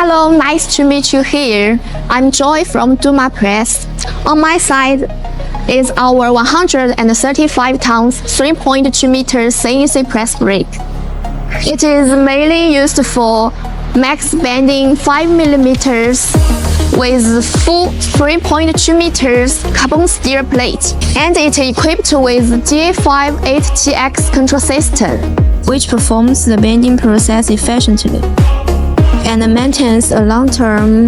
Hello, nice to meet you here. I'm Joy from Durmapress. On my side is our 135 tons 3.2 meters CNC Press Brake. It is mainly used for max bending 5 millimeters with full 3.2 meters carbon steel plate, and it is equipped with DA58TX control system, which performs the bending process efficiently and maintains a long-term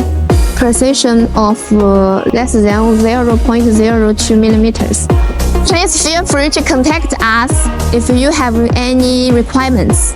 precision of less than 0.02 millimeters. Please feel free to contact us if you have any requirements.